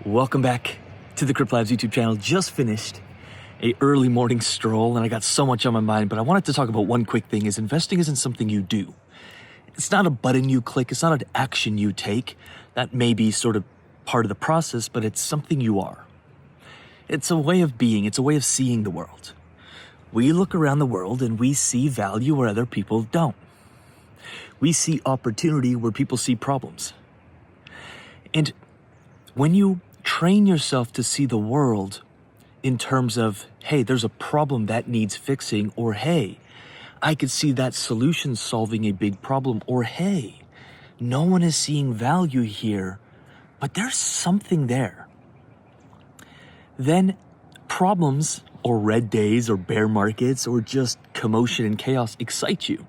Welcome back to the CryptoLabs YouTube channel. Just finished a early morning stroll and I got so much on my mind, but I wanted to talk about one quick thing. Is investing isn't something you do. It's not a button you click. It's not an action you take. That may be sort of part of the process, but it's something you are. It's a way of being. It's a way of seeing the world. We look around the world and we see value where other people don't. We see opportunity where people see problems. And when you train yourself to see the world in terms of, hey, there's a problem that needs fixing, or hey, I could see that solution solving a big problem, or hey, no one is seeing value here, but there's something there. Then problems or red days or bear markets or just commotion and chaos excite you,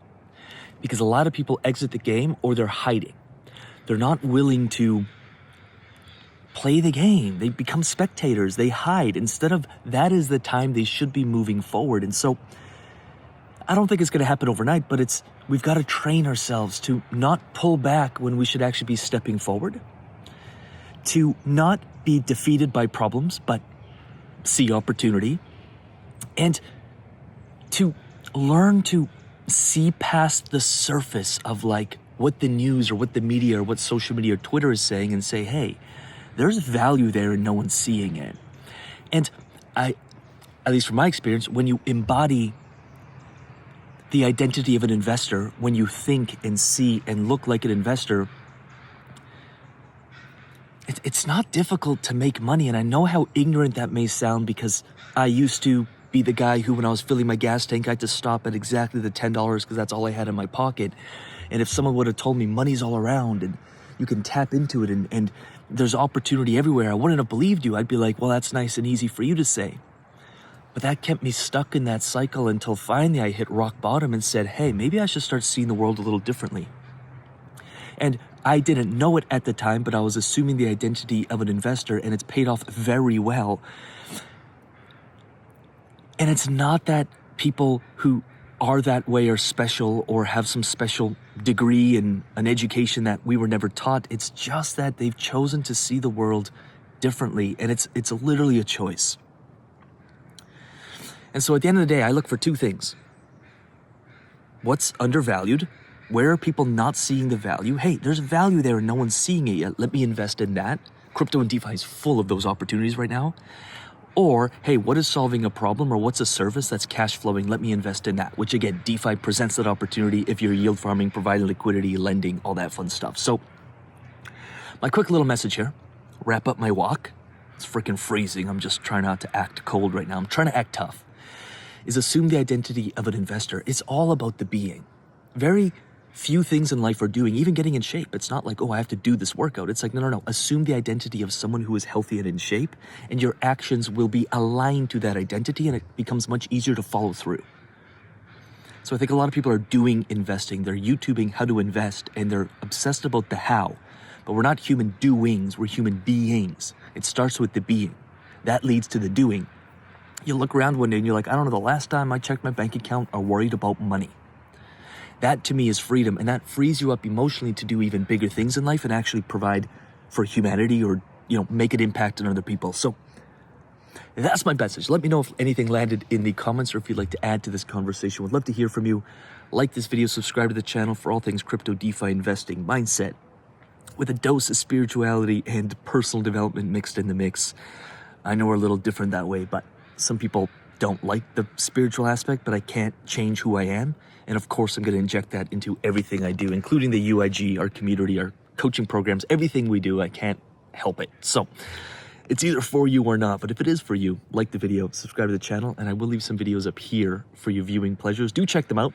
because a lot of people exit the game or they're hiding. They're not willing to play the game. They become spectators. They hide. Instead of that is the time they should be moving forward. And so I don't think it's going to happen overnight, but we've got to train ourselves to not pull back when we should actually be stepping forward, to not be defeated by problems, but see opportunity, and to learn to see past the surface of like what the news or what the media or what social media or Twitter is saying and say, hey, there's value there and no one's seeing it. And at least from my experience, when you embody the identity of an investor, when you think and see and look like an investor, it's not difficult to make money. And I know how ignorant that may sound, because I used to be the guy who, when I was filling my gas tank, I had to stop at exactly the $10 because that's all I had in my pocket. And if someone would have told me money's all around and you can tap into it and there's opportunity everywhere, I wouldn't have believed you. I'd be like, well, that's nice and easy for you to say. But that kept me stuck in that cycle until finally I hit rock bottom and said, hey, maybe I should start seeing the world a little differently. And I didn't know it at the time, but I was assuming the identity of an investor, and it's paid off very well. And it's not that people who are that way are special or have some special degree and an education that we were never taught. It's just that they've chosen to see the world differently, and it's literally a choice. And so at the end of the day, I look for two things. What's undervalued? Where are people not seeing the value? Hey, there's value there and no one's seeing it yet. Let me invest in that. Crypto and DeFi is full of those opportunities right now. Or, hey, what is solving a problem, or what's a service that's cash flowing? Let me invest in that, which again, DeFi presents that opportunity if you're yield farming, providing liquidity, lending, all that fun stuff. So my quick little message here, wrap up my walk. It's freaking freezing. I'm just trying not to act cold right now. I'm trying to act tough. Is assume the identity of an investor. It's all about the being. Very few things in life are doing, even getting in shape. It's not like, oh, I have to do this workout. It's like, no. Assume the identity of someone who is healthy and in shape, and your actions will be aligned to that identity, and it becomes much easier to follow through. So I think a lot of people are doing investing. They're YouTubing how to invest, and they're obsessed about the how. But we're not human doings, we're human beings. It starts with the being. That leads to the doing. You look around one day and you're like, I don't know, the last time I checked my bank account, I worried about money. That to me is freedom, and that frees you up emotionally to do even bigger things in life and actually provide for humanity, or make an impact on other people. So that's my message. Let me know if anything landed in the comments, or if you'd like to add to this conversation. Would love to hear from you. Like this video, subscribe to the channel for all things crypto, DeFi, investing, mindset, with a dose of spirituality and personal development mixed in the mix. I know we're a little different that way, but some people don't like the spiritual aspect, but I can't change who I am. And of course, I'm going to inject that into everything I do, including the UIG, our community, our coaching programs, everything we do. I can't help it. So it's either for you or not. But if it is for you, like the video, subscribe to the channel, and I will leave some videos up here for your viewing pleasures. Do check them out.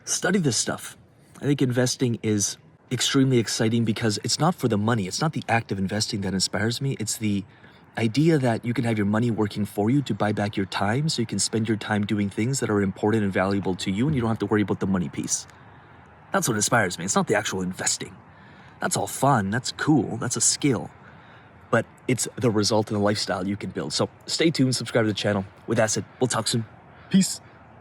Study this stuff. I think investing is extremely exciting because it's not for the money. It's not the act of investing that inspires me. It's the idea that you can have your money working for you to buy back your time, so you can spend your time doing things that are important and valuable to you, and you don't have to worry about the money piece. That's what inspires me. It's not the actual investing. That's all fun. That's cool. That's a skill. But it's the result and the lifestyle you can build. So stay tuned, subscribe to the channel. With that said, we'll talk soon. Peace.